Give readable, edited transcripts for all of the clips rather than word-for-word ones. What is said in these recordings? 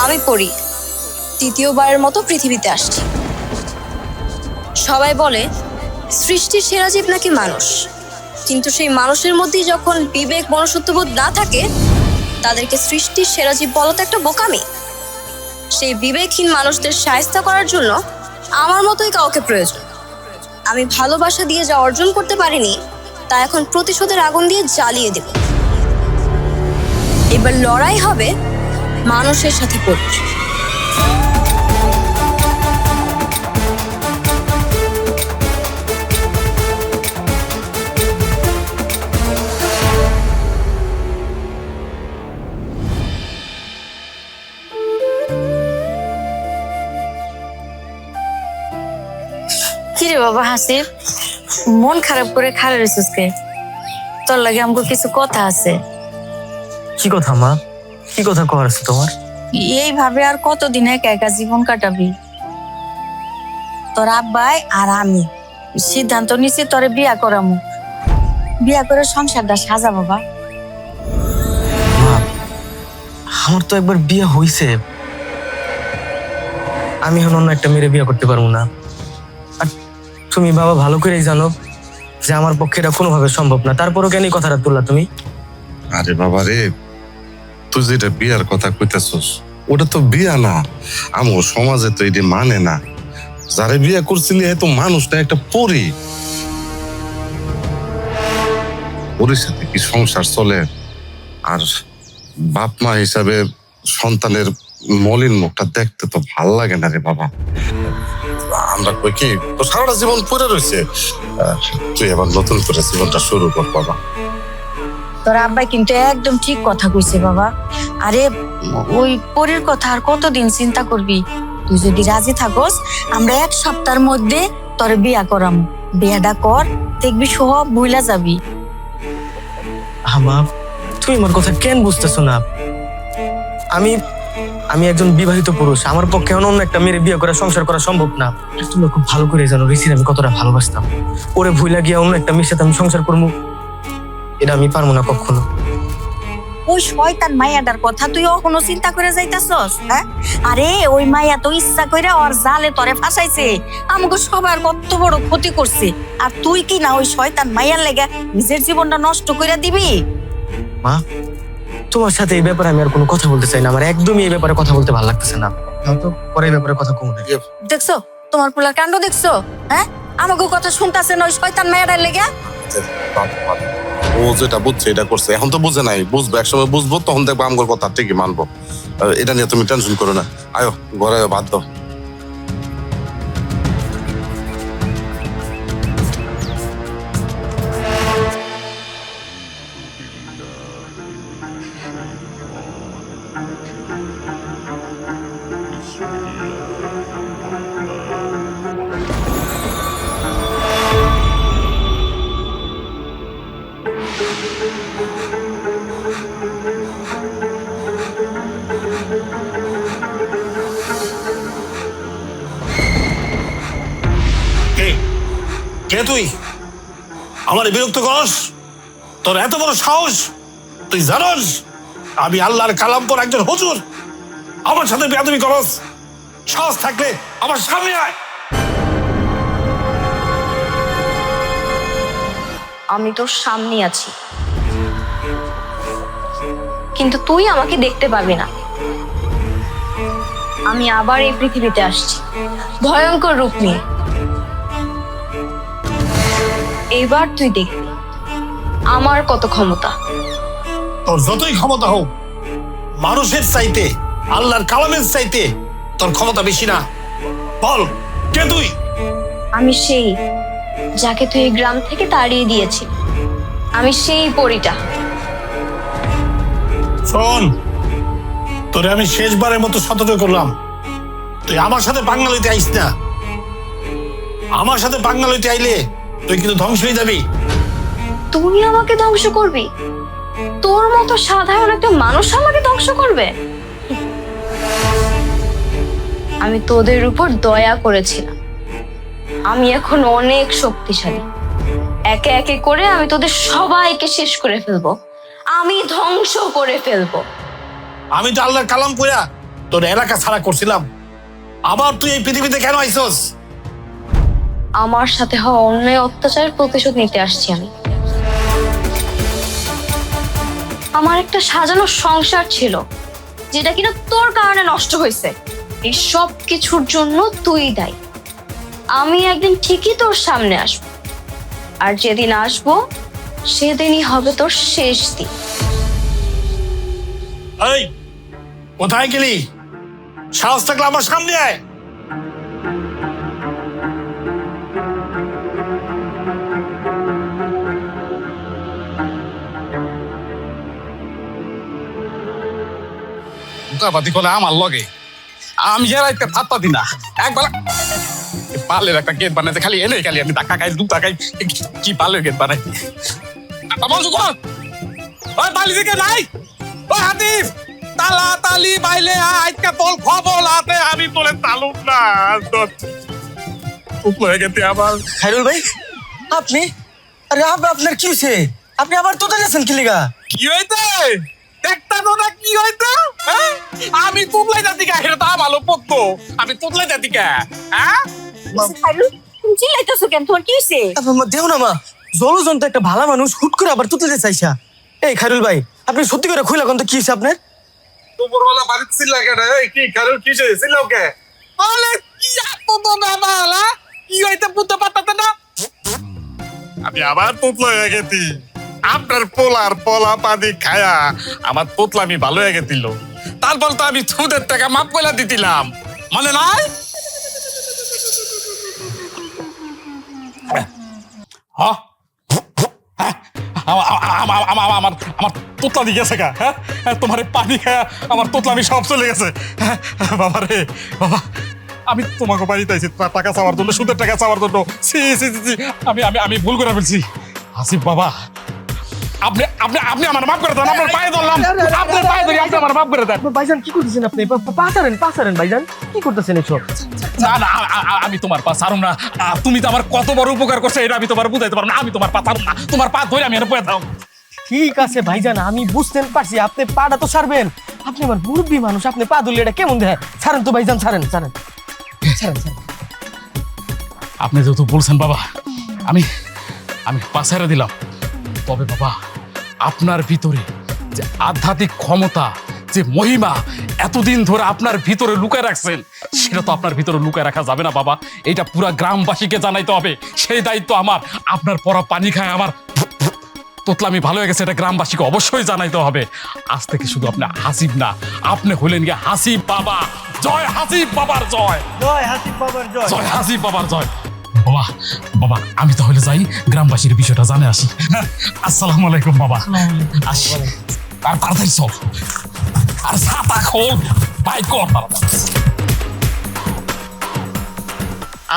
আমি পড়ি, তৃতীয়বারের মতো পৃথিবীতে আসছি। সবাই বলে সৃষ্টির সেরা জীব নাকি মানুষ, কিন্তু সেই মানুষের মধ্যেই যখন বিবেক মনুষ্যত্ববোধ না থাকে, তাদেরকে সৃষ্টির সেরা জীব বলা তো একটা বোকামি। সেই বিবেকহীন মানুষদের শায়েস্তা করার জন্য আমার মতোই কাউকে প্রয়োজন। আমি ভালোবাসা দিয়ে যা অর্জন করতে পারিনি, তা এখন প্রতিশোধের আগুন দিয়ে জ্বালিয়ে দেব। এবার লড়াই হবে মানুষের সাথে পড়ি। কিরে বাবা হাসিব, মন খারাপ করে খাড়া রইছিস কে? তোর লাগে আমাকে কিছু কথা আছে। কি কথা মা? কি কথা কওয়ার আছে তোমার? এইভাবে আর কতদিন একা একা জীবন কাটাবি? তোর আব্বাই আর আমি সিদ্ধান্ত নিছি তোরে বিয়া করামু। বিয়া করে সংসারটা সাজা বাবা। মা, আমার তো একবার বিয়ে হইছে, আমি এখন অন্য একটা মেয়েরে বিয়ে করতে পারবো না। আর তুমি বাবা ভালো করেই জানো যে আমার পক্ষে এটা কোনোভাবে সম্ভব না, তারপরও কেন এই কথাটা তুললা তুমি? আরে বাবা রে, তুই যেটা বিয়ার কথা কইতেছস ওটা তো বিয়া না। আমার সমাজে তো এটি মানে না। যারে বিয়া করছিলি তো মানুষটা একটা পরী। পরীর সাথে কি সংসার চলে? আর বাপ মা হিসাবে সন্তানের মলিন মুখটা দেখতে তো ভাল লাগে না রে বাবা। আমরা কই কি তো সারাটা জীবন পড়ে রয়েছে, তুই আবার নতুন করে জীবনটা শুরু কর বাবা। তোর আব্বাই কিন্তু একদম ঠিক কথা কইছে বাবা। আরে ওই পরের কথা আর কতদিন চিন্তা করবি? তুই যদি রাজি থাকস, আমরা 1 সপ্তাহের মধ্যে তোর বিয়া করামু। বিয়াটা কর, দেখবি সব ভুলা যাবি। মা, তুমি আমার কথা কেন বুঝতেছো না? আমি আমি একজন বিবাহিত পুরুষ, আমার পক্ষে অন্য একটা মেয়ের বিয়ে করা সংসার করা সম্ভব না। তুমি খুব ভালো করে জানো ঋষির আমি কতটা ভালোবাসতাম। ওরে ভুলা গিয়া অন্য একটা মেয়ের সাথে আমি সংসার করবো, এটা আমি পারবো না কখনো। ওই শয়তান মাইয়াটার কথা তুই এখনো চিন্তা করে যাইতাছস? হ্যাঁ, আরে ওই মাইয়া তো ইচ্ছা কইরা ওর জালে তরে ফাঁসাইছে, আমাকে সবার কত বড় ক্ষতি করছে। আর তুই কি না ওই শয়তান মাইয়ার লেগে নিজের জীবনটা নষ্ট কইরা দিবি? মা, তোমার সাথে এই ব্যাপারে আমি আর কোনো কথা বলতে চাই না। আমার একদমই এই ব্যাপারে কথা বলতে ভালো লাগতেছে না। তো পরে এই ব্যাপারে কথা কমে। দেখছো তোমার পোলার কাণ্ড দেখছো? হ্যাঁ, আমাকে কথা শুনতাছে না ওই শয়তান মাইয়াটার লেগে। ও যেটা বুঝছে এটা করছে, এখন তো বুঝে নাই, বুঝবো একসময় বুঝবো, তখন দেখবো আমার কথা ঠিকই মানবো। এটা নিয়ে তুমি টেনশন করো না। আয়ো ঘরে ভাত দাও। কে তুই? আমার বিরক্ত করস? তোর এত বড় সাহস? তুই জানোস আমি আল্লাহর কালাম পর একজন হুজুর? আমার সাথে বেয়াদবি করস? সাহস থাকলে আমার সামনে আয়। আমি তোর সামনে আছি, কিন্তু তুই আমাকে দেখতে পাবি না। আমি আবার এই পৃথিবীতে আসছি ভয়ঙ্কর রূপ নিয়ে। এবার তুই দেখবি আমার কত ক্ষমতা। তোর যতই ক্ষমতা হোক, মানুষের চাইতে আল্লাহর কালামের চাইতে তোর ক্ষমতা বেশি না। বল, কে তুই? আমি সেই যাকে তুই এই গ্রাম থেকে তাড়িয়ে দিয়েছিলি। আমি সেই পরীটা। শোন, তোরে আমি শেষবারের মতো সতর্ক করলাম, তুই আমার সাথে পাঙ্গা লইতে আইস না। আমার সাথে পাঙ্গা লইতে আইলে তুই কিন্তু ধ্বংস হয়ে যাবি। তুই আমাকে ধ্বংস করবি? তোর মতো সাধারণ একটা মানুষ আমাকে ধ্বংস করবে? আমি তোদের উপর দয়া করেছিলাম, আমি এখন অনেক শক্তিশালী। একে একে করে আমি তোদের সবাইকে শেষ করে ফেলবো, আমি ধ্বংস করে ফেলবো। আমি তো আল্লাহর কালাম পড়া তোর এলাকা ছাড়া করছিলাম, আবার তুই এই পৃথিবীতে কেন আইছস? আমার সাথে হওয়া অন্যায় অত্যাচারের প্রতিশোধ নিতে আসছি আমি। আমার একটা সাজানো সংসার ছিল, যেটা কিনা তোর কারণে নষ্ট হয়েছে। এই সব কিছুর জন্য তুই দায়ী। আমি একদিন ঠিকই তোর সামনে আসব, আর যেদিন আসবো সেদিনই হবে তোর শেষ দিন। এই, কোথায় গেলি? সাহস থাকলে আমার সামনে আয়। পাতি করে আমার লগে আমি এরাইতে ভাত পাতি না একবার পালের একটা গেট বানাইতে খালি এনে খালি আমি টাকা খাই 2 টাকায় কি পালের গেট বানাই বলছো কোন ওই বালি দিকে নাই ওই হাতিফ তালা তালি বাইলে আজকে তোল খবর আতে আমি তোলে তালুক না খুব হয়ে গেছে আবার খাইরুল ভাই, আপনি? আরে আপনার কি হয়েছে? আপনি আবার তোতে গেছেন কি লিগা? কি হইছে দেখতা তো না কি হইছে আমি তুতলাই যাতি কা হেরে তা ভালো পড়তো আমি তুতলাই যাতি কা হ্যাঁ খাইরুল, তুমি চিল্লাইতেছো কেন? তোমার কি হয়েছে? দেও না মা, জলজন্ত একটা ভালো মানুষ হুট করে আবার তুতে চাইছা। এই খাইরুল ভাই, আপনি সত্যি করে খুইলা কোন তো কি হয়েছে আপনার? দুপুরবেলা বাড়িতে ছিল কেন কি কারণ কি ছিল কে বলে কি এত তো বাবা হলা কি হইতে পুতে পাতাতে না আমি আবার তুতলা হয়ে গেছি আপনার পোলার পোলা পাদি খায়া আমার তোতলা আমি ভালো হয়ে গেছিল তারপর তো আমি সুদের টাকা মাফ করে দিছিলাম মনে নাই হ্যাঁ আমার তোতলা দিয়ে গেছে গা হ্যাঁ তোমার পানি খায়া আমার তোতলা আমি সব চলে গেছে বাবা রে বাবা আমি তোমাকে বাড়িতে আইছি টাকা চাওয়ার জন্য সুদের টাকা চাওয়ার জন্য আমি ভুল করে ফেলছি আসিফ বাবা আপনি আপনি আপনি আমার মাফ করে দেন আপনার পায়ে ধরলাম আপনার পায়ে ধরি আপনি আমার মাফ করে দেন ভাইজান কি করতেছেন আপনি? পাচারেন ভাইজান, কি করতেছেন এসব? না না আমি তোমার পা ছাড়ুম না তুমি তো আমার কত বড় উপকার করছো এটা আমি তোমার বুঝাইতে পারবো না আমি তোমার পা ছাড়ুম না তোমার পা ধরে আমি এর পয়ে দাও ঠিক আছে ভাইজান, আমি বুঝতে পারছি আপনি পাটা তো ছাড়বেন। আপনি আমার মুরব্বী মানুষ, আপনি পা ধরলে এটা কেমন দেয়? ছাড়েন তো ভাইজান, ছাড়েন। আপনি যেহেতু বলছেন বাবা আমি আমি পা ছেড়ে দিলাম তবে বাবা আপনার ভিতরে যে আধ্যাত্মিক ক্ষমতা যে মহিমা এতদিন ধরে আপনার ভিতরে লুকায় রাখছেন সেটা তো আপনার ভিতরে লুকায় রাখা যাবে না বাবা এটা পুরা গ্রামবাসীকে জানাইতে হবে সেই দায়িত্ব আমার আপনার পরা পানি খায় আমার তোতলা আমি ভালো হয়ে গেছে এটা গ্রামবাসীকে অবশ্যই জানাইতে হবে আজ থেকে শুধু আপনি হাসিব না আপনি হলেন গিয়ে হাসিব বাবা জয় হাসিব বাবার জয় জয় হাসিব বাবার জয়। জয় হাসিব বাবার জয় বাবা বাবা আমি তাহলে যাই গ্রামবাসীর বিষয়টা জানে আসি আসসালামু আলাইকুম বাবা আসি আর তাড়াতাড়ি চল আর ছাতা খোল বাইক কর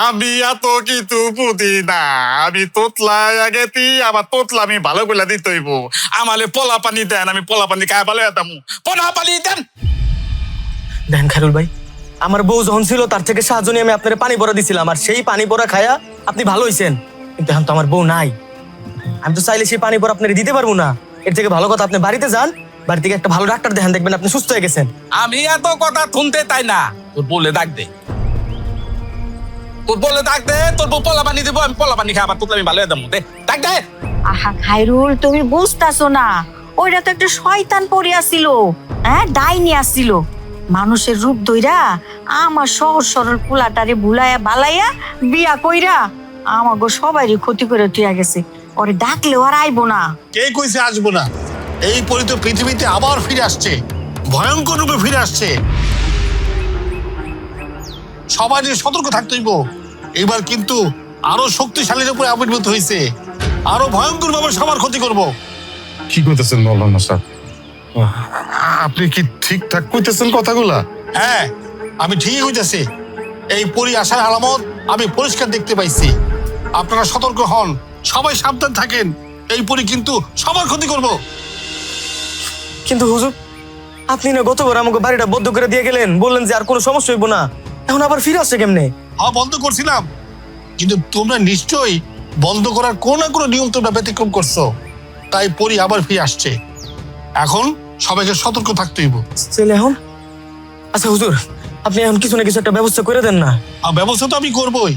আমি এত কিছু বুঝি না আমি তোতলাই আগেতি আবার তোতলা আমি ভালো করে দিতে হইব আমালে পোলা পানি দেন আমি পোলা পানি খায় ভালো হতাম পোলা পানি দেন দেন খাইরুল ভাই, আমার বউ যখন ছিল তার থেকে সাহায্য নিয়ে আমি আপনার পানি ভরা দিছিলাম, আর সেই পানি ভরা খায়া আপনি ভালো হইছেন। কিন্তু এখন তো আমার বউ নাই, আমি তো চাইলে সেই পানি ভরা আপনার দিতে পারবো না। এর থেকে ভালো কথা আপনি বাড়িতে যান, বাড়ি থেকে একটা ভালো ডাক্তার দেখান, দেখবেন আপনি সুস্থ হয়ে গেছেন। আমি এত কথা শুনতে তাই না তোর বলে ডাক দে তোর বলে ডাক দে তোর বউ পোলা পানি দেবো আমি পোলা পানি খাই আবার তোতলা আমি ভালো হতাম দে ডাক দে আহা খাইরুল, তুমি বুঝতাছো না, ওইটা তো একটা শয়তান পড়িয়াছিল, হ্যাঁ ডাইনি আসছিল। মানুষের রূপ ধইরা আমার সহজ সরল পোলাটারে ভুলাইয়া বালাইয়া বিয়া কইরা আমাগো সবারই ক্ষতি করে তুইয়া গেছে। ওরে ডাকলেও আর আইবো না। কে কইছে আসবো না? এই পরি তো পৃথিবীতে আবার ফিরে আসছে, ভয়ঙ্কর রূপে ফিরে আসছে। সবাই সতর্ক থাকতে হইব। এবার কিন্তু আরো শক্তিশালীর উপরে আবির্ভূত হয়েছে, আরো ভয়ঙ্কর ভাবে সবার ক্ষতি করব। কি কইতেছেন মৌলানা স্যার? আপনি কি ঠিকঠাক কইতেছেন কথাগুলা? হ্যাঁ আমি ঠিকই কইতেছি, এই পরি আসার আলামত আমি পরিষ্কার দেখতে পাইছি। আপনারা সতর্ক হন, সবাই সাবধান থাকেন, এই পরি কিন্তু সবার ক্ষতি করব। কিন্তু হুজুর, আপনি না গতবার আমাকে বাড়িটা বদ্ধ করে দিয়ে গেলেন, বললেন যে আর কোনো সমস্যা হইব না, এখন আবার ফিরে আসছে কেমনে? হ্যাঁ বন্ধ করছিলাম, কিন্তু তোমরা নিশ্চয়ই বন্ধ করার কোন না কোনো নিয়ম তোমরা ব্যতিক্রম করছো, তাই পরি আবার ফিরে আসছে। এখন সবাইকে সতর্ক থাকতে হইব। চলে এখন আচ্ছা হুজুর, আপনি এখন কিছু না কিছু একটা ব্যবস্থা করে দেন না। আর ব্যবস্থা তো আমি করবোই।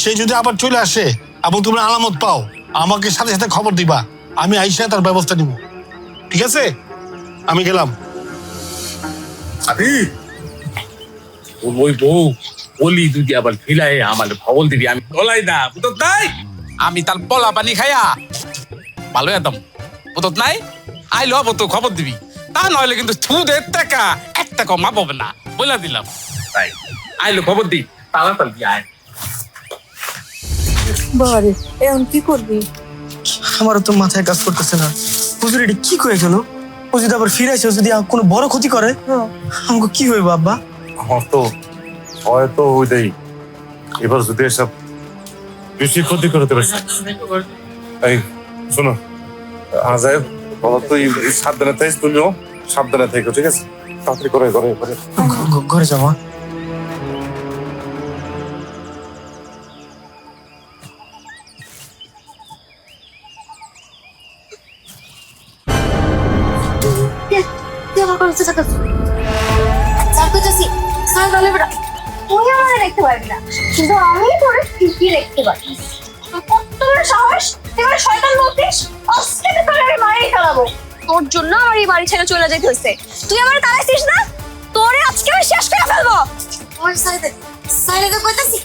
সে যদি আবার চলে আসে এবং তোমরা আলামত পাও, আমাকে সাথে সাথে খবর দিবা, আমি আইসা তার ব্যবস্থা নিব। ঠিক আছে, আমি গেলাম। আরে ওই বউ বলি যদি আবার ফিলাই আমার খবর দিবি, আমি বলাই না বুঝত নাই, আমি তার পলা পানি খাইয়া ভালো একদম বুঝত নাই, আইলো তো খবর দিবি, তা নইলে কিন্তু সুদের টাকা এক টাকা মা পাবে না, বলে দিলাম। তাই আইলো খবর দি, তাড়াতাড়ি আয়। বারে এখন কি করবি? আমারও তো মাথায় কাজ করতেছে না। হুজুর এটা কি করে গেল? ও যদি আবার ফিরে আসে, ও যদি কোনো বড় ক্ষতি করে, আমাকে কি হইব আব্বা? আমার তো হয়তো ওইটাই, এবার যদি এসব বেশি ক্ষতি করে দেবে। এই শোনো আজাইব, বলো তুই সাবধানে থাকিস, তুমিও সাবধানে থেকো, ঠিক আছে? তাড়াতাড়ি করে করে করে ঘরে যাওয়া। তুই আমার কথা চাকা চাকু চাষি স্যার বলে বেড়া, তুই আমাকে দেখতে পারবি না, কিন্তু আমি তোরে ঠিকই দেখতে পারি। কত বড় সাহস, এবার শয়তান বলতিস, আজকে তো তোর আমি মারিয়ে ফেলাবো। তোর জন্য আমার এই বাড়ি ছেড়ে চলে যেতে হচ্ছে। তুই আমার তাড়াইছিস না, তোরে আজকে আমি শেষ করে ফেলবো। আমার সাইডে সাইডে কইতাছি,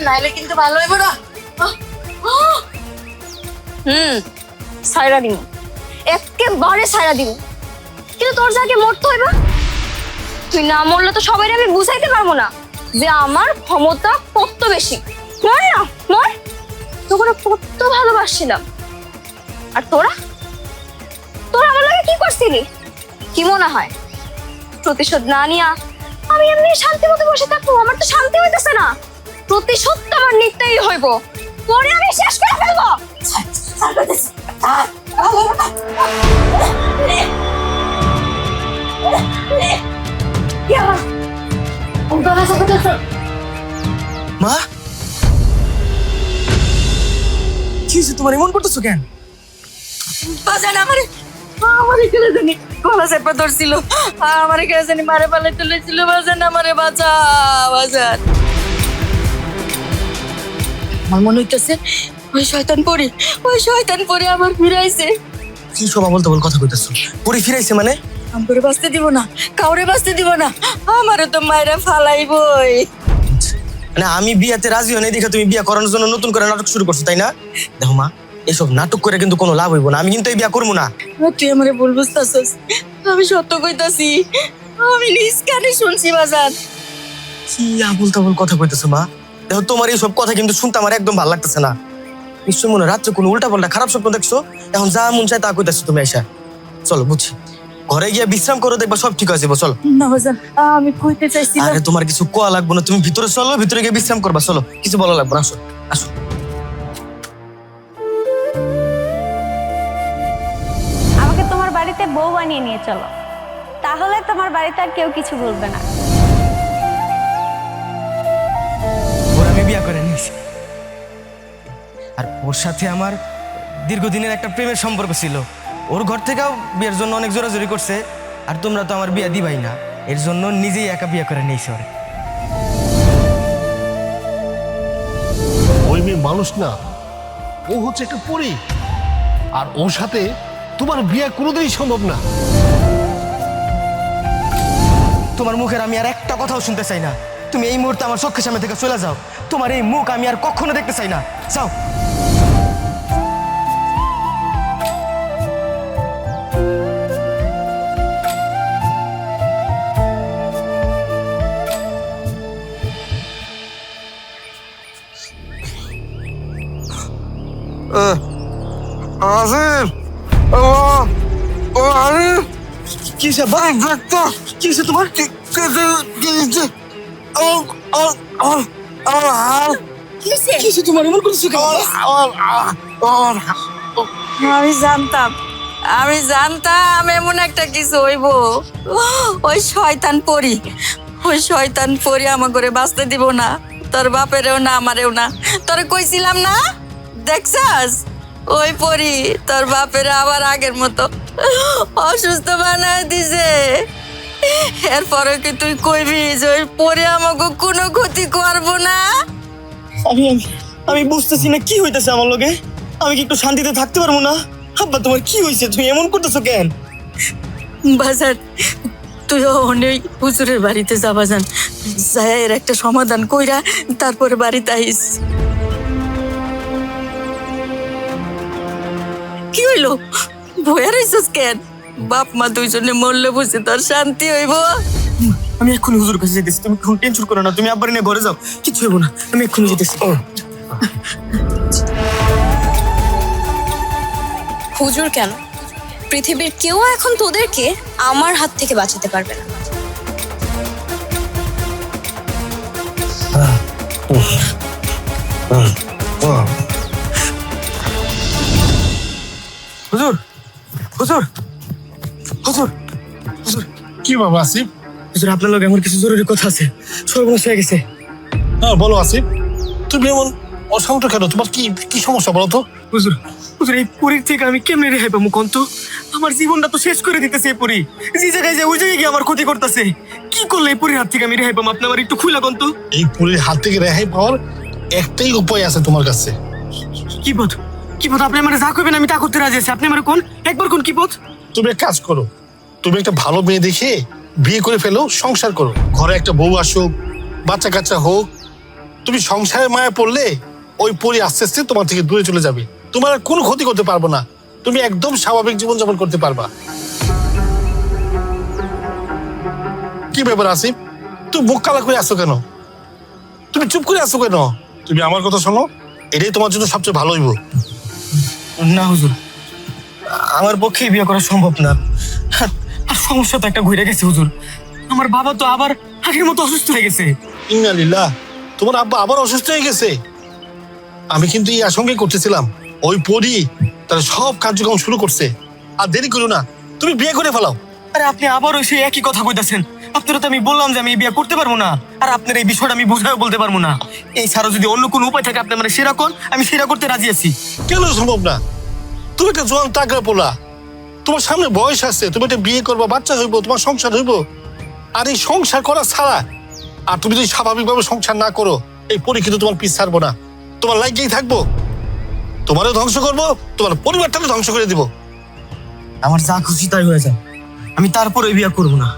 নাইলে কিন্তু ভালো হইব না। সাইরা দিব, একেবারে সাইরা দিব, কিন্তু তোর যাকে মরতে হইব। তুই না মরলে তো সবাই আমি বুঝাইতে পারবো না যে আমার ক্ষমতা কত বেশি। মর না, মর, তোকে কত ভালোবাসছিলাম। আর তোরা তোরা আমার লাগে কি করছিলি? কি মনে হয় প্রতিশোধ না নিয়া আমি এমনি শান্তি মতো বসে থাকবো? আমার তো শান্তি হইতেছে না। প্রতিশোধ তো আমার নিতেই হইব, পরে আমি শেষ করে ফেলবো। মা, কি হয়েছে তোমার? এমন করতেছো কেন? বাজান আমারে আমারে কেন জানি গলা চেপে ধরছিল, আমারে কেন জানি মারে পালে তুলেছিল। বাজান আমারে বাঁচা, বাজান। আমার মনে হইতেছে ওই শয়তান পরি আমার ফিরাইছে। কি সব আবল তাবল কথা কইতেছো? পরে ফিরাইছে মানে? আমারে বাঁচতে দিব না, কাউরে বাঁচতে দিব না, আমারে তো মায়েরা ফালাইবই। মানে আমি বিয়াতে রাজি হই নাই দেখে তুমি বিয়া করানোর জন্য নতুন করে নাটক শুরু করছো, তাই না? দেখো মা, এসব নাটক করে কিন্তু কোনো লাভ হইব না। আমি কিন্তু এই বিয়া করবো না। তুই আমারে ভুল বুঝতাছস, আমি সত্য কইতাছি, আমি নিজ কানে শুনছি। বাজান কি আবল তাবল কথা কইতেছো মা? দেখো তোমার এইসব কথা কিন্তু শুনতে আমার একদম ভালো লাগতেছে না। নিশ্চয় মনে হয় রাত্রে কোনো উল্টা পাল্টা খারাপ স্বপ্ন দেখছো, এখন যা মন চায় তা কইতেছো তুমি। এসা চলো, বুঝছি, ঘরে গিয়ে বিশ্রাম করো, দেখবা সব ঠিক হয়ে যাবো। চলো না বাজান, আমি কইতে চাইছিলাম। আরে তোমার কিছু কোয়া লাগবে না, তুমি ভিতরে চলো, ভিতরে গিয়ে বিশ্রাম করবা। চলো, কিছু বলা লাগবে না, আসো আসো। আমাকে তোমার বাড়িতে বউ বানিয়ে নিয়ে চলো, তাহলে তোমার বাড়িতে আর কেউ কিছু বলবে না। ওর আমি বিয়া করে নিয়েছি, আর ওর সাথে আমার দীর্ঘদিনের একটা প্রেমের সম্পর্ক ছিল। ওর ঘর থেকেও বিয়ের জন্য অনেক জোরাজোরি করছে, আর তোমরা তো আমার বিয়া দিবাই না, এর জন্য নিজেই একা বিয়া করে নিয়েছে ওরে। ওই মেয়ে মানুষ না, ও হচ্ছে একটা পরী, আর ওর সাথে তোমার বিয়ে কোনোদিনই সম্ভব না। তোমার মুখের আমি আর একটা কথাও শুনতে চাই না। তুমি এই মুহূর্তে আমার চোখের সামনে থেকে চলে যাও। তোমার এই মুখ আমি আর কখনো দেখতে চাই না। যাও। আজিম, ও আরে কি হয়েছে ভাই? কি হয়েছে তোমার? কি হয়েছে তোমার? এমন করছো কেন? আমি জানতাম এমন একটা কিছু হইব। ওই শয়তান পরি আমার ঘরে বাঁচতে দিব না, তোর বাপেরেও না, আমারেও না। তোরে কইছিলাম না, দেখছাস ওই পরি তোর বাপের আবার আগের মতো অসুস্থ বানায় দিছে। এরপরে কি তুই কইবি যে ওই পরে আমাকে কোনো ক্ষতি করবো না? আমি আমি আমি বুঝতেছি না কি হইতেছে আমার লগে। আমি কি একটু শান্তিতে থাকতে পারবো না? আব্বা তোমার কি হয়েছে? তুমি এমন করতেছো কেন? বাজার তুই অনেক হুজুরের বাড়িতে যা বাজান, যায় এর একটা সমাধান কইরা তারপরে বাড়িতে আইস। কি হইলো? ভয়ে রইছস কেন? বাপ মা দুইজনে মরলে বুঝি তোর শান্তি হইব? আমি এক্ষুনি হুজুর কাছে যেতেছি, তুমি কোনো টেনশন করো না। তুমি আব্বার নিয়ে ঘরে যাও, কিছু হইব না। আমি এক্ষুনি যেতেছি। হুজুর কেন, পৃথিবীর কেউ এখন তোদেরকে আমার হাত থেকে বাঁচাতে পারবে না। হুজুর হুজুর হুজুর হুজুর কি বাবা আসিফ? হুজুর, আপনার লগে আমার কিছু জরুরি কথা আছে। সর্বনাশ হয়ে গেছে। হ্যাঁ বলো আসিফ, তুমি এমন অশান্ত কেন? তোমার কি কি সমস্যা বলো তো? হুজুর হুজুর, এই পুরীর থেকে আমি কেমনে রেহাই পাবো কোন তো? আমার জীবনটা তো শেষ করে দিতেছে এই পুরী। যে জায়গায় যে ওই জায়গায় গিয়ে আমার ক্ষতি করতেছে। কি করলে এই পুরীর হাত থেকে আমি রেহাই পাবো? আপনি আমার একটু খুইলা কোন তো। এই পুরীর হাত থেকে রেহাই পাওয়ার একটাই উপায় আছে তোমার কাছে। কি পথ? কি পথ? আপনি আমার যা করবেন আমি তা করতে রাজি আছি। আপনি আমার কোন একবার কোন কি পথ? তুমি এক কাজ করো, তুমি একটা ভালো মেয়ে দেখে বিয়ে করে ফেলো, সংসার করো। ঘরে একটা বউ আসুক, বাচ্চা কাচ্চা হোক। তুমি সংসারের মায়া পড়লে ওই পরি আস্তে আস্তে তোমার থেকে দূরে চলে যাবে। তোমার আর কোনো ক্ষতি করতে পারবো না। তুমি একদম স্বাভাবিক জীবনযাপন করতে পারবা। কি ব্যাপার আসিফ, তুমি মুখ কালা করে আসো কেন? তুমি চুপ করে আসো কেন? তুমি আমার কথা শোনো, এটাই তোমার জন্য সবচেয়ে ভালো হইব। না হুজুর, আমার পক্ষে বিয়ে করা সম্ভব না। আর সমস্যা তো একটা ঘুরে গেছে হুজুর। আমার বাবা তো আবার আগের মতো অসুস্থ হয়ে গেছে। ইন্না লিল্লাহ, তোমার আব্বা আবার অসুস্থ হয়ে গেছে? আমি কিন্তু এই আশঙ্কাই করতেছিলাম ওই পরি তার সব কার্যক্রম শুরু করছে। আর দেরি করো না, তুমি বিয়ে করে ফেলাও। আরে আপনি আবারও সেই একই কথা কইতাছেন। আপনারা তো আমি বললাম যে আমি এই বিয়ে করতে পারবো না। আর আপনার এই বিষয়টা আমি বুঝাও বলতে পারবো না। এই ছাড়া যদি অন্য কোনো উপায় থাকে আপনি মানে সেরা কোন, আমি সেরা করতে রাজি আছি। কেন সম্ভব না? তুমি একটা জোয়ান তাগড়া পোলা, তোমার সামনে বয়স আছে, তুমি একটা বিয়ে করবা, বাচ্চা হইব, তোমার সংসার হইব। আর এই সংসার করা ছাড়া আর তুমি যদি স্বাভাবিকভাবে সংসার না করো, এই পরি কিন্তু তোমার পিছ ছাড়বো না, তোমার লাইগেই থাকবো। তোমারও ধ্বংস করবো, তোমার পরিবারটাকে ধ্বংস করে দিব। আমার যা খুশি তাই হয়ে যায়, আমি তারপরে বিয়ে করবো না।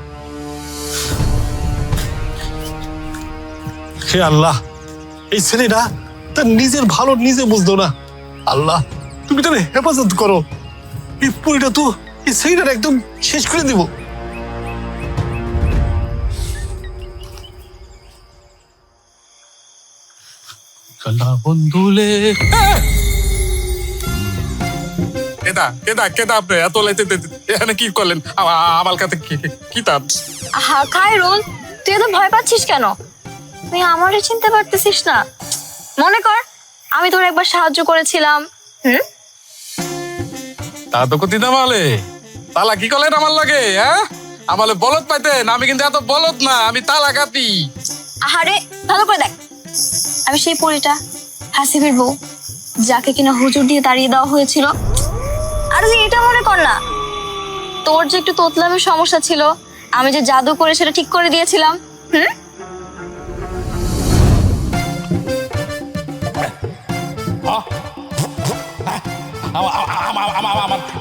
হে আল্লাহ, এই ছেলেটা তার নিজের ভালো নিজে বুঝতো না। আল্লাহ, তুমি তার হেফাজত করো। এই পরিটা তো এই ছেলেটার একদম শেষ করে দিব। বন্ধুলে কেদা কেদা কেদা আপনি এত লাইতে এখানে কি করলেন? আমার কাছে কি তাপ? খায়রুল, তুই এত ভয় পাচ্ছিস কেন? তুই আমারই চিনতে পারতেছিস না? মনে কর আমি তোর একবার সাহায্য করেছিলাম। তা তো কতি না মালে তালা কি করলেন আমার লাগে? হ্যাঁ, আমালে বলদ পাইতেন। আমি কিন্তু এত বলদ না, আমি তালা কাটি। আহারে, ভালো করে দেখ, আমি সেই পরীটা, হাসিবের বউ, যাকে কিনা হুজুর দিয়ে তাড়িয়ে দেওয়া হয়েছিল। আর তুই এটা মনে কর না, তোর যে একটু তোতলামের সমস্যা ছিল, আমি যে জাদু করে সেটা ঠিক করে দিয়েছিলাম।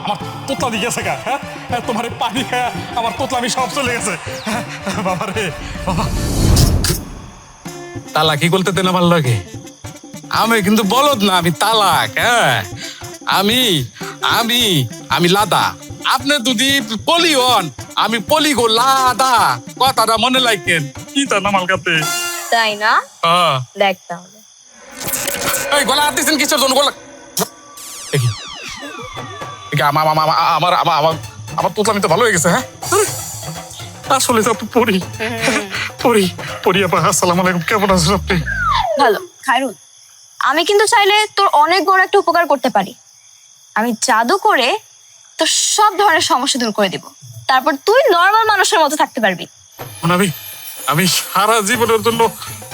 আমার তোতলা দিয়ে গেছে গা। হ্যাঁ, তোমার পানি খায় আমার তোতলামি সব চলে গেছে। বাবা রে বাবা, তালা কি করতে দেন আমার লাগে? আমি কিন্তু বলদ না, আমি তালাক। হ্যাঁ, আমি আমি আমি লাদা, আপনি যদি পলি হন, আমি পলি গো লাদা। কথাটা মনে লাগেন কি তা নামাল কাতে? তাই না? হ্যাঁ, দেখ তাহলে। এই গলা হাত দিচ্ছেন কিসের জন্য? গলা আমার আমার আমার আমার তোতলামি তো ভালো হয়ে গেছে। হ্যাঁ, আসলে তো পড়ি পড়ি পড়ি। আপা আসসালামু আলাইকুম, কেমন আছেন আপনি? ভালো। খায়রুল, আমি কিন্তু চাইলে তোর অনেক বড় একটা উপকার করতে পারি। আমি জাদু করে তোর সব ধরনের সমস্যা দূর করে দিব, তারপর তুই নর্মাল মানুষের মতো থাকতে পারবি। আমি আমি সারা জীবনের জন্য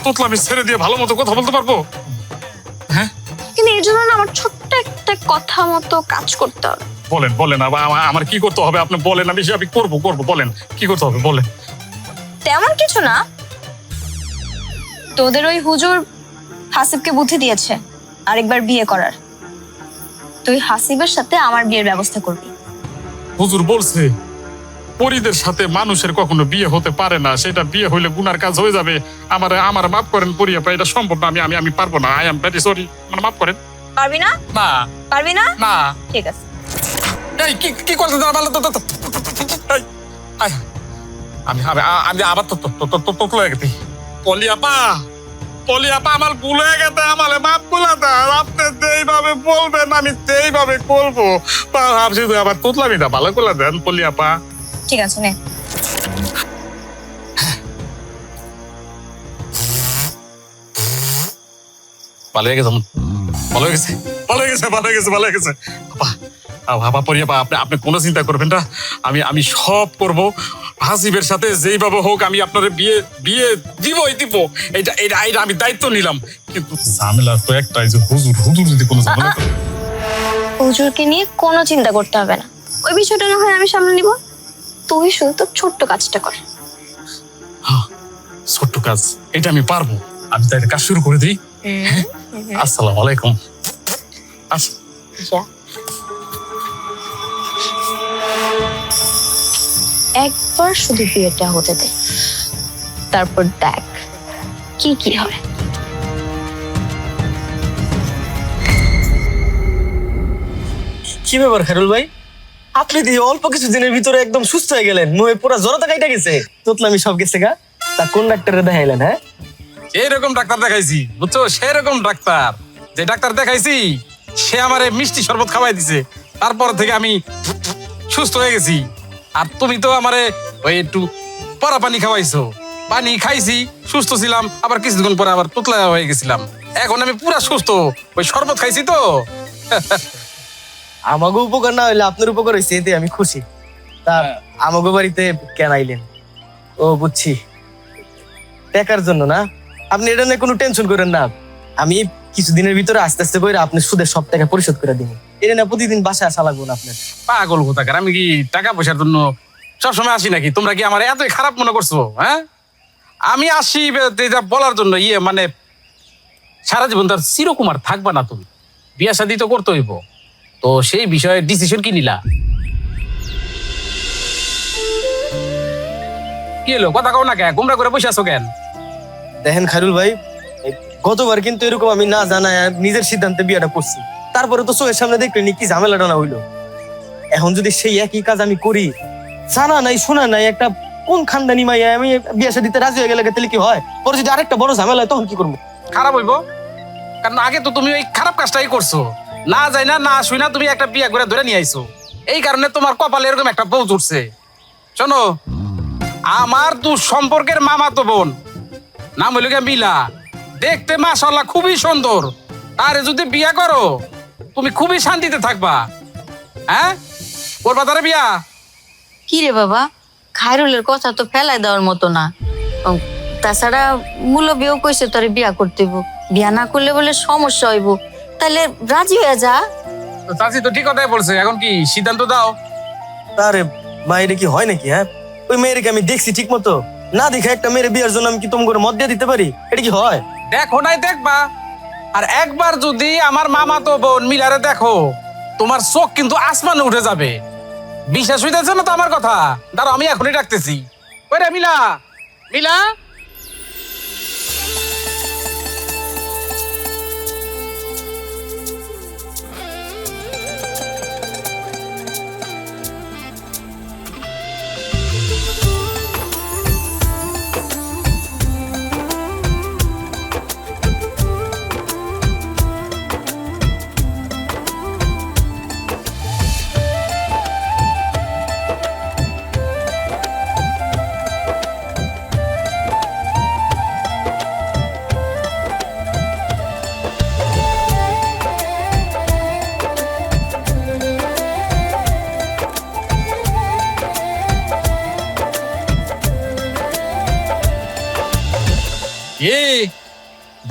তোতলামি ছেড়ে দিয়ে ভালো মতো কথা বলতে পারবো? হ্যাঁ, কিন্তু এর জন্য না আমার ছোট্ট একটা কথা মতো কাজ করতে হবে। বলেন বলেন আমার কি করতে হবে আপনি বলেন, আমি করবো বলেন কি করতে হবে বলেন। তেমন কিছু না, তোদের ওই হুজুর হাসিবকে বুদ্ধি দিয়েছে আরেকবার বিয়ে করার। তুই হাসিবের সাথে আমার বিয়ের ব্যবস্থা করবি। হুজুর বলছে পরীদের সাথে মানুষের কখনো বিয়ে হতে পারে না, সেটা বিয়ে হইলে গুনার কাজ হয়ে যাবে। আমার মাফ করেন পরিয়াপা, এটা সম্ভব না, আমি পারবো না। আই এম ভেরি সরি, মানে মাফ করেন। পারবি না? না পারবি না? না। ঠিক আছে। এই কি করতে আমি আবার তো হয়ে গেছি। পলিয়াপা আমার ভুল হয়ে গেছে, আমার মাপ গুলা দেন। আপনি যেইভাবে বলবেন আমি সেইভাবে করবো। আপনি আবার তুতলামি না, ভালো করে দেন পলিয়াপা। ঠিক আছে, নে। ভালো হয়ে গেছে, ভালো হয়ে গেছে, ভালো হয়ে গেছে, ভালো হয়ে গেছে, ভালো হয়ে গেছে। বাবা পরিয়াপা, আপনি কোনো চিন্তা করবেন না, আমি সব করব। হাসিবের সাথে যেইভাবে হোক আমি আপনার বিয়ে দিব। এটা আমি দায়িত্ব নিলাম। কিন্তু ঝামেলা তো একটাই, যে হুজুর যদি কোনো ঝামেলা করে। হুজুরকে নিয়ে কোনো চিন্তা করতে হবে না, ওই বিষয়টা না হয় আমি সামলে নিব। তুই শুধু তোর ছোট্ট কাজটা কর। হ্যাঁ, ছোট্ট কাজ, এটা আমি পারবো। আমি তাই কাজ শুরু করে দিই। আসসালামু আলাইকুম। যা। একবার শুধু বিয়েটা হতে দে, তারপর দেখ কি হয়। কি ব্যাপার খায়রুল ভাই, আপনি দিয়ে অল্প কিছু দিনের ভিতরে একদম সুস্থ হয়ে গেলেন, মুখে পুরো জড়তা কাইটা গেছে, তোতলামি সব গেছে গা। তা কোন ডাক্তারে দেখাইলেন? হ্যাঁ, এরকম ডাক্তার দেখাইছি, বুঝছো, সেরকম ডাক্তার। যে ডাক্তার দেখাইছি সে আমারে মিষ্টি শরবত খাওয়াই দিছে, তারপর থেকে আমি সুস্থ হয়ে গেছি। আর তুমি তো আমারে ওই একটু পরা পানি খাওয়াইছো, পানি খাইছি, সুস্থ ছিলাম। আবার কিছুদিন পরে আবার তোতলা হয়ে গেছিলাম। এখন আমি পুরা সুস্থ, ওই শরবত খাইছি তো। আমাকে উপকার না হইলে আপনার উপকার হয়েছে, এতে আমি খুশি। তা আমাকে বাড়িতে কেন আইলেন? ও বুঝছি, টাকার জন্য না? আপনি এটা নিয়ে কোনো টেনশন করেন না, আমি কিছুদিনের ভিতরে আস্তে আস্তে করে আপনি সুদের সব টাকা পরিশোধ করে দিব। এটা না প্রতিদিন বাসায় আসা লাগবে না আপনার। পাগল কোথাকার, আমি কি টাকা পয়সার জন্য সবসময় আসি নাকি? তোমরা কি আমার এতই খারাপ মনে করছো? হ্যাঁ, আমি আসি এটা বলার জন্য, মানে সারা জীবন তার চিরকুমার থাকবা না তুমি, বিয়া শাদী তো করতে হইব। তো সেই বিষয়ে ডিসিশন কি নিলা? কি হলো, কথা কও না কেন? গোমরা করে বসে আছো কেন? দেখেন খায়রুল ভাই, গতবার কিন্তু এরকম আমি না জানায় নিজের সিদ্ধান্তে বিয়েটা করছি, তারপরে তো চোখের সামনে দেখলেনি কি ঝামেলাটা না হইলো। এখন যদি সেই একই কাজ আমি করি, জানা নাই শোনা নাই একটা কোন খানদানি মাইয়া আমি বিয়ে শাদীতে রাজি হয়ে গেলে তাহলে কি হয়? পরে যদি আরেকটা বড় ঝামেলা হয় তখন কি করবো? খারাপ হইব, কারণ আগে তো তুমি ওই খারাপ কাজটাই করছো। না যাই না শুই না তুমি একটা বিয়া করে ধরে নিয়ে আইছো, এই কারণে তোমার কপালে এরকম একটা বউ জুটছে। শোনো, আমার সম্পর্কের মামাতো বোন, নাম হইল গিয়ে মিলা, দেখতে মাশাআল্লাহ খুবই সুন্দর। আরে যদি বিয়া করো তুমি খুবই শান্তিতে থাকবা। হ্যাঁ, করবা তারে বিয়া? কি রে বাবা, খায়রুলের কথা তো ফেলাই দেওয়ার মতো না। তাছাড়া মুলবিও কইছে তোরে বিয়া করতে হইব, বিয়া না করলে বলে সমস্যা হইব, তাহলে রাজি হয়ে যা। তো চাচি তো ঠিক কথাই বলছে, এখন কি সিদ্ধান্ত দাও। আরে মা, এটা কি হয় নাকি? হ্যাঁ, ওই মেয়েকে আমি দেখছি ঠিক মতো, না দেখে একটা মেয়ের বিয়ের জন্য আমি কি তোমার করে মত দিয়ে দিতে পারি? এটা কি হয়? দেখো নাই দেখবা, আর একবার যদি আমার মামাতো বোন মিলারে দেখো, তোমার চোখ কিন্তু আসমানে উঠে যাবে। বিশ্বাস হইতেছে না তো আমার কথা? দাঁড়াও, আমি এখনই ডাকতেছি। ওই রে মিলা, মিলা।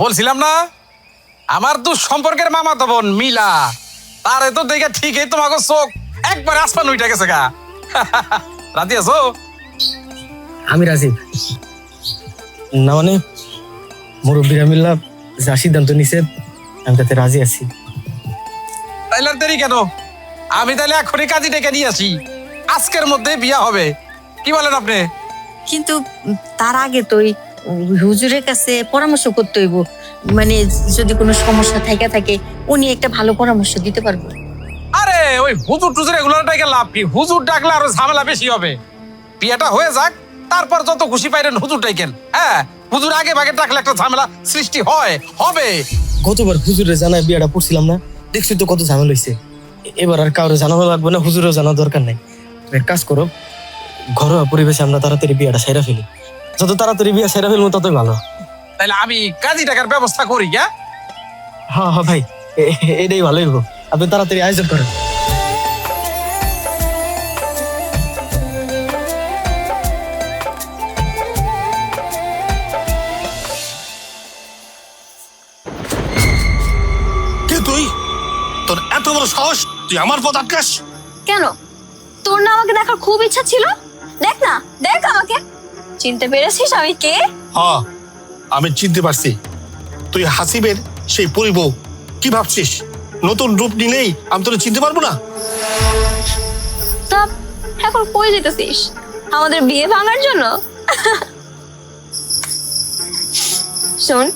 বলছিলাম না, আমার সম্পর্কের মামাতো বোন মিলা, তারে তো দেখে ঠিকই তোমাকে চোখ একবার আসমান উঠে গেছে গা। রাজি আছো? আমি রাজি। না মানে মুরব্বীরা মিল্লা যা সিদ্ধান্ত নিছে আমি তাতে রাজি আছি। তাইলে আর দেরি কেন? আমি তাহলে এখনই কাজী ডেকে নিয়ে আসি, আজকের মধ্যে বিয়া হবে। কি বলেন আপনি? কিন্তু তার আগে তো ওই হুজুরের কাছে পরামর্শ করতে হইব, মানে যদি কোনো সমস্যা থাকে উনি একটা ভালো পরামর্শ দিতে পারবো। আরে ওই হুজুর টুজুর এগুলো ডাকে লাভ কি? হুজুর ডাকলে আরো ঝামেলা বেশি হবে। বিয়েটা হয়ে যাক, তারপর যত খুশি পাইলেন হুজুর ডাকেন। হ্যাঁ, হুজুর আগে ভাগে ডাকলে একটা ঝামেলা সৃষ্টি হবে। গতবার হুজুরে জানায় বিয়াটা পড়ছিলাম না, দেখছি তো কত ঝামেলা হয়েছে। এবার আর কাউরে জানানো লাগবে না, হুজুরেও জানা দরকার নাই। এক কাজ করো, ঘরোয়া পরিবেশে আমরা তাড়াতাড়ি বিয়াটা সেরা ফেলি। যত তাড়াতাড়ি বিয়া সেরা ফেলবো ততই ভালো। তাহলে আমি কাজী ডাকার ব্যবস্থা করি। হ্যাঁ হ্যাঁ হ্যাঁ ভাই, এটাই ভালো হইব। আপনি তাড়াতাড়ি আয়োজন করেন। কে তুই? তোর এত বড় সাহস, তুই আমার পথ আটকাস? কেন? তোর না আমাকে দেখার খুব ইচ্ছা ছিল? দেখ না, দেখ আমাকে। চিনতে পেরেছিস আমি কে? হ্যাঁ, আমি চিনতে পারছি। তুই হাসিবের সেই পরিবউ। কি ভাবছিস নতুন রূপ নিলেই আমি তোকে চিনতে পারবো না? তা এখন কই যেতেছিস? আমাদের বিয়ে ভাঙার জন্য? শোন,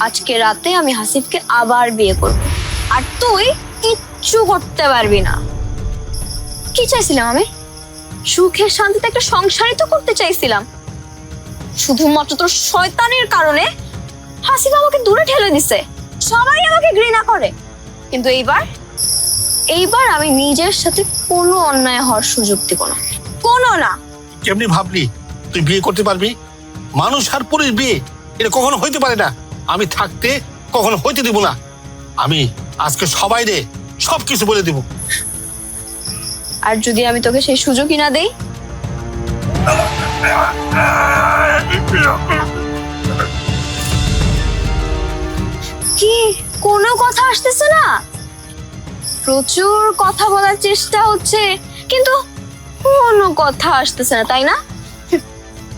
আজকে রাতে আমি হাসিবকে আবার বিয়ে করব, আর তুই কিচ্ছু করতে পারবি না। কি চাইছিলাম আমি? সুখে শান্তিতে একটা সংসারই তো করতে চাইছিলাম। শুধুমাত্র তোর শয়তানের কারণে হাসিব আমাকে দূরে ঠেলে দিছে। সবাই আমাকে ঘৃণা করে, কিন্তু এইবার আমি নিজের সাথে কোনো অন্যায় হওয়ার সুযোগ দিব না, কোনো না। কেমনি ভাবলি তুই বিয়ে করতে পারবি? মানুষ আর পুরুষ বিয়ে এটা কখনো হইতে পারে না। আমি থাকতে কখনো হইতে দিব না। আমি আজকে সবাই রে সবকিছু বলে দিব। আর যদি আমি তোকে সেই সুযোগই না দেই? কি কোনো কথা আসতেছে না? প্রচুর কথা বলার চেষ্টা হচ্ছে, কিন্তু কোনো কথা আসতেছে না, তাই না?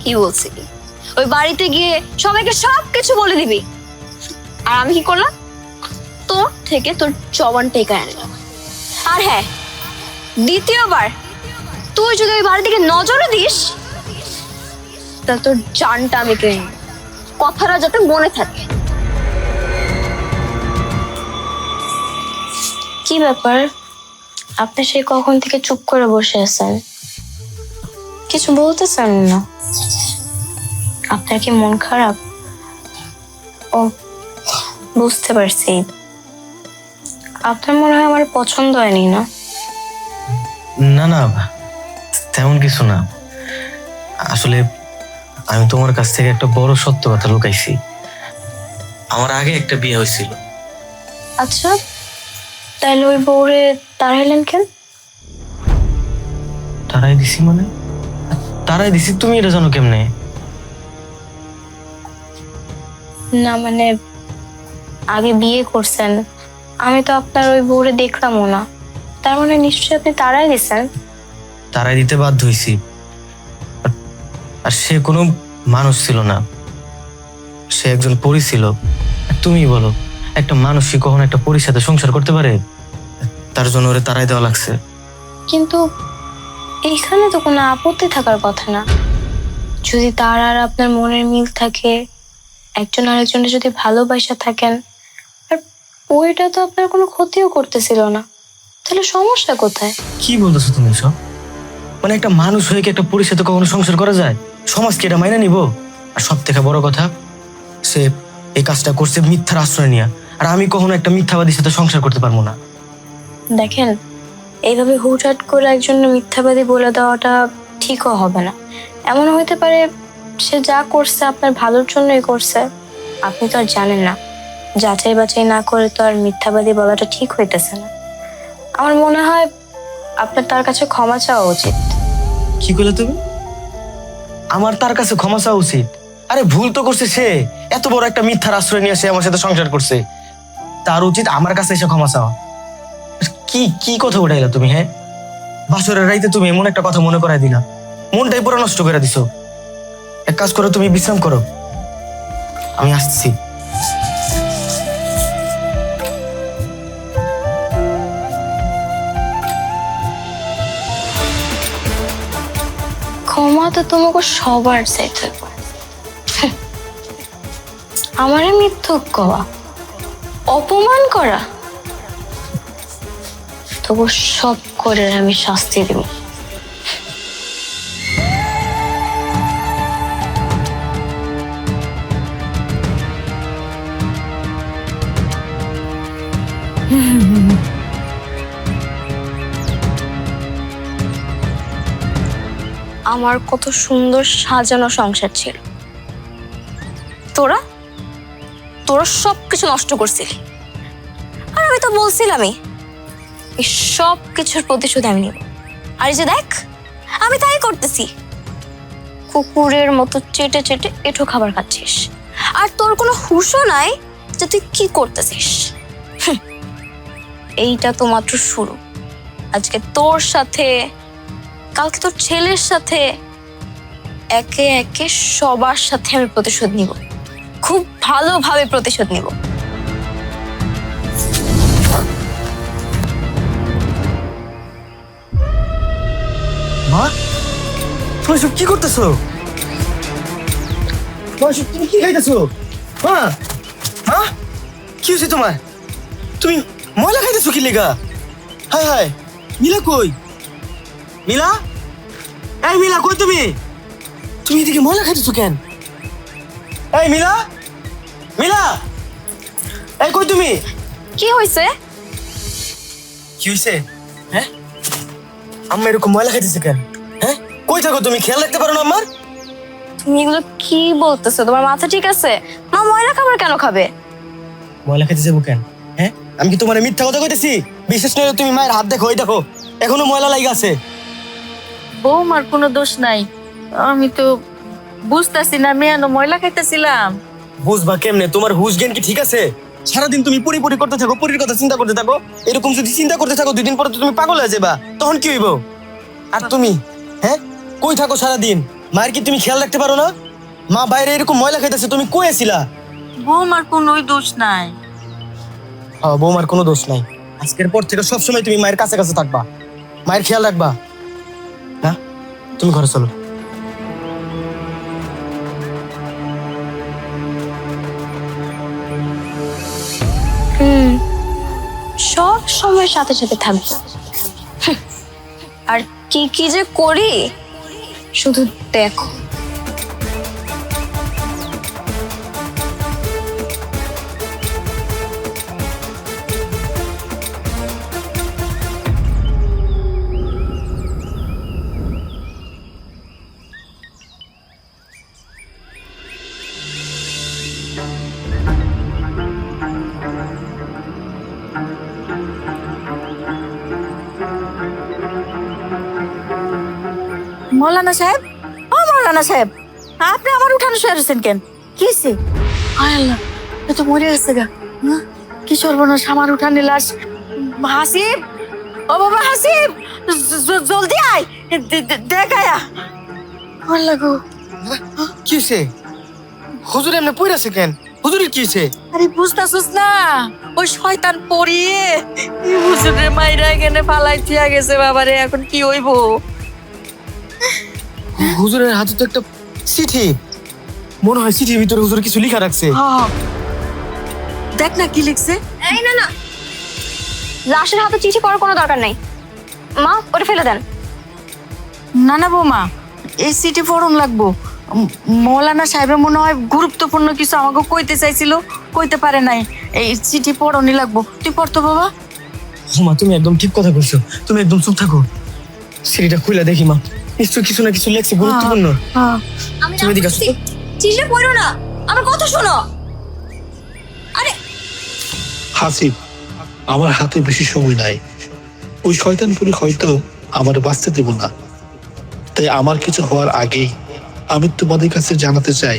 কি বলছি? ওই বাড়িতে গিয়ে সবাইকে সবকিছু বলে দিবি, আর আমি কি করলাম? তোর থেকে তোর জবান টেকা আনলাম। আর হ্যাঁ, দ্বিতীয়বার তুই যদি ওই বাড়ির দিকে নজরে দিস, তা তোর জানটা আমি কেড়ে নেব। কথাটা যাতে মনে থাকে। কি ব্যাপার, আপনি সেই কখন থেকে চুপ করে বসে আছেন? কিছু বলতেছেন না? আপনার কি মন খারাপ? ও, বুঝতে পারছি। আপনার মনে হয় আমার পছন্দ হয়নি, না? না না, তেমন কিছু না। আসলে আমি তোমার কাছ থেকে একটা বড় সত্য কথা লুকাইছি। আমার আগে একটা বিয়ে হয়েছিল। আচ্ছা, তাহলে ওই বউরে তাড়াইলেন কেন? তারাই দিছি মানে? তারাই দিছি, তুমি এটা জানো কেমনে? না মানে, আগে বিয়ে করছেন, আমি তো আপনার ওই বউরে দেখলামও না। তার মানে নিশ্চয়ই আপনি তাড়াই দিছেন। তারাই দিতে বাধ্য হয়েছি। আর সে কোনো মানুষ ছিল না, সে একজন পরী ছিল। তুমি বলো, একটা মানুষ কি কখনো একটা পরীর সাথে সংসার করতে পারে? তার জন্য ওরে তারাই দেওয়া লাগছে। কিন্তু এইখানে তো কোনো আপত্তি থাকার কথা না। যদি তার আর আপনার মনের মিল থাকে, একজন আরেকজনের যদি ভালোবাসা থাকেন, আর ওইটা তো আপনার কোনো ক্ষতিও করতেছিল না, তাহলে সমস্যা কোথায়? কি বলতেছো তুমি সব? মানে একটা মানুষ হয়ে কি একটা পরীর সাথে কখনো সংসার করা যায়? সমাজ কি এটা মাইনা নিব? আর সব থেকে বড় কথা, সে এই কাজটা করছে মিথ্যার আশ্রয় নিয়ে, আর আমি কখনো একটা মিথ্যাবাদীর সাথে সংসার করতে পারবো না। দেখেন, এইভাবে হুটহাট করে একজন মিথ্যাবাদী বলে দেওয়াটা ঠিকও হবে না। এমন হইতে পারে সে যা করছে আপনার ভালোর জন্যই করছে, আপনি তো আর জানেন না। যাচাই বাছাই না করে তো আর মিথ্যাবাদী বলাটা ঠিক হইতেছে না। আমার মনে হয় আপনার তার কাছে ক্ষমা চাওয়া উচিত। কি করলে তুমি? আমার তার কাছে ক্ষমা চাওয়া উচিত? আরে ভুল তো করছে সে, এত বড় একটা মিথ্যার আশ্রয় নিয়ে সে আমার সাথে সংসার করছে। তার উচিত আমার কাছে এসে ক্ষমা চাওয়া। কি কি কি কথা উঠাইলা তুমি? হ্যাঁ, বাসরের রাইতে তুমি এমন একটা কথা মনে করাই দিলা, মনটাই পুরো নষ্ট করে দিছো। এক কাজ করো, তুমি বিশ্রাম করো, আমি আসছি। ক্ষমা তো তোমাকে সবার চাইতে আমারে মিথ্যুক কওয়া, অপমান করা, তবু সব করে আমি শাস্তি দেব। আমার কত সুন্দর সাজানো সংসার ছিল, তোরা তোরা সবকিছু নষ্ট করছিলি। আর আমি তো বলছিলামই এই সব কিছুর প্রতিশোধ আমি নিব। আর এই যে দেখ, আমি তাই করতেছি। কুকুরের মতো চেটে চেটে এঁঠো খাবার খাচ্ছিস, আর তোর কোনো হুঁশও নাই যে তুই কি করতেছিস। এইটা তো মাত্র শুরু। আজকে তোর সাথে, কালকে তোর ছেলের সাথে, একে একে সবার সাথে আমি প্রতিশোধ নিব, খুব ভালোভাবে প্রতিশোধ নিব। মা, তুমি সব কি করতেছো? মা, সব তুমি কি খাইতেছো? মা, মা, কি হয়েছে তোমার? তুমি ময়লা খাইতেছো কি লেগা? হায় হায়, মিলা কই? মিলা, এই মিলা কই তুমি? তুমি এদিকে ময়লা খাইতেছো কেন? এই মিলা, মিলা, এই কই তুমি? কি হয়েছে? কি হয়েছে? হ্যাঁ, আম্মা এরকম ময়লা খাইতেছে কেন? হ্যাঁ, কই থাকো তুমি? খেয়াল রাখতে পারো না আমার? তুমি এগুলো কি বলতেছো? তোমার মাথা ঠিক আছে? মা ময়লা খাবার কেন খাবে? ময়লা খাইতে যাবো কেন? হ্যাঁ, আমি কি তোমার মিথ্যা কথা কইতেছি? বিশেষ করে তুমি মায়ের হাত দেখো, ওই দেখো এখনো ময়লা লাগা আছে। বৌমার কোনো দোষ নাই, আমি তো বুঝতেছি না মেয়ে ময়লা খাইতেছিলাম। বুঝবা কেমনে? তোমার হুশ জ্ঞান কি ঠিক আছে? সারাদিন তুমি পুরি পুরি করতে থাকো, পুরীর কথা চিন্তা করতে থাকো। এরকম যদি চিন্তা করতে থাকো, 2 দিন পরে তো তুমি পাগল হয়ে যাবা। তখন কি হইব? আর তুমি হ্যাঁ কই থাকো সারাদিন? মায়ের কি তুমি খেয়াল রাখতে পারো না? মা বাইরে এরকম ময়লা খাইতেছে, তুমি কই আছিলা? বৌমার কোনো দোষ নাই। হ্যাঁ, বৌমার কোনো দোষ নাই। আজকের পর থেকে সবসময় তুমি মায়ের কাছে কাছে থাকবা, মায়ের খেয়াল রাখবা। না, তুমি ঘরে চলো। সব সময় সাথে সাথে থাকবো। আর কি কি যে করি শুধু দেখো। মৌলানা সাহেব, ও মৌলানা সাহেব, আপনি আমার উঠানো শুয়েছেন কেন? কি হয়েছে? আয় আল্লাহ, এ তো মরে গেছে গা। হ্যাঁ? কি সর্বনাশ, আমার উঠানে লাশ। হাসিব, ও বাবা হাসিব, জলদি আয়, দেখ আয়া। আল্লাহ গো, কি হয়েছে? হুজুর এমনি পড়ে আছে কেন? হুজুরের কি হয়েছে? আরে বুঝতাছিস না, ওই শয়তান পড়িয়ে হুজুরের মাইরা এখানে ফালাই থিয়া গেছে বাবারে। এখন কি হইব? হুজুরের হাতে তো একটা চিঠি, মনে হয় চিঠির ভিতরে হুজুর কিছু লেখা রাখছে। দেখ না কি লিখছে। এই না না, লাশের হাতে চিঠি করার কোনো দরকার নাই। মা ওটা ফেলে দেন। না না বৌমা, এই চিঠি পড়ন লাগবো। মৌলানা সাহেবের মনে হয় গুরুত্বপূর্ণ কিছু আমাকে কইতে চাইছিল, কইতে পারে নাই। এই চিঠি পড়নই লাগবো। তুই পড়তো বাবা। মা, তুমি একদম ঠিক কথা বলছো, তুমি একদম চুপ থাকো। চিঠিটা খুলে দেখি মা, নিশ্চয় কিছু না কিছু লেখছে গুরুত্বপূর্ণ। আমি তুমি এদিকে আসো। চিঠিটা পড়ো না, আমার কথা শোনো। আরে হাসিব, আমার হাতে বেশি সময় নাই। ওই শয়তানপুরি হয়তো আমার বাঁচতে দেব না। তাই আমার কিছু হওয়ার আগেই আমি তোমাদের কাছে জানাতে চাই,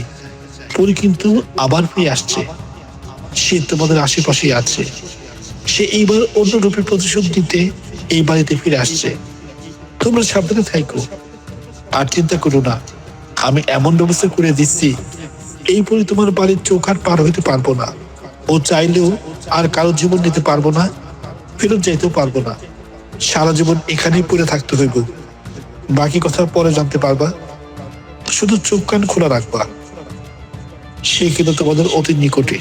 পরি কিন্তু আবার ফিরে আসছে। সে তোমাদের আশেপাশেই আছে। সে এইবার অন্য রূপে প্রতিশোধ দিতে এই বাড়িতে ফিরে আসছে। তোমরা সাবধানে থাকো আর চিন্তা করো না, আমি এমন ব্যবস্থা করে দিচ্ছি এই পরে তোমার বাড়ির চোখ আর পার হইতে পারবো না। ও চাইলেও আর কারো জীবন নিতে পারবো না, ফেরত যাইতেও পারবো না। সারা জীবন এখানেই পড়ে থাকতে হইব। বাকি কথা পরে জানতে পারবা, শুধু চোখ কান খোলা রাখবা। সে কিন্তু তোমাদের অতি নিকটে।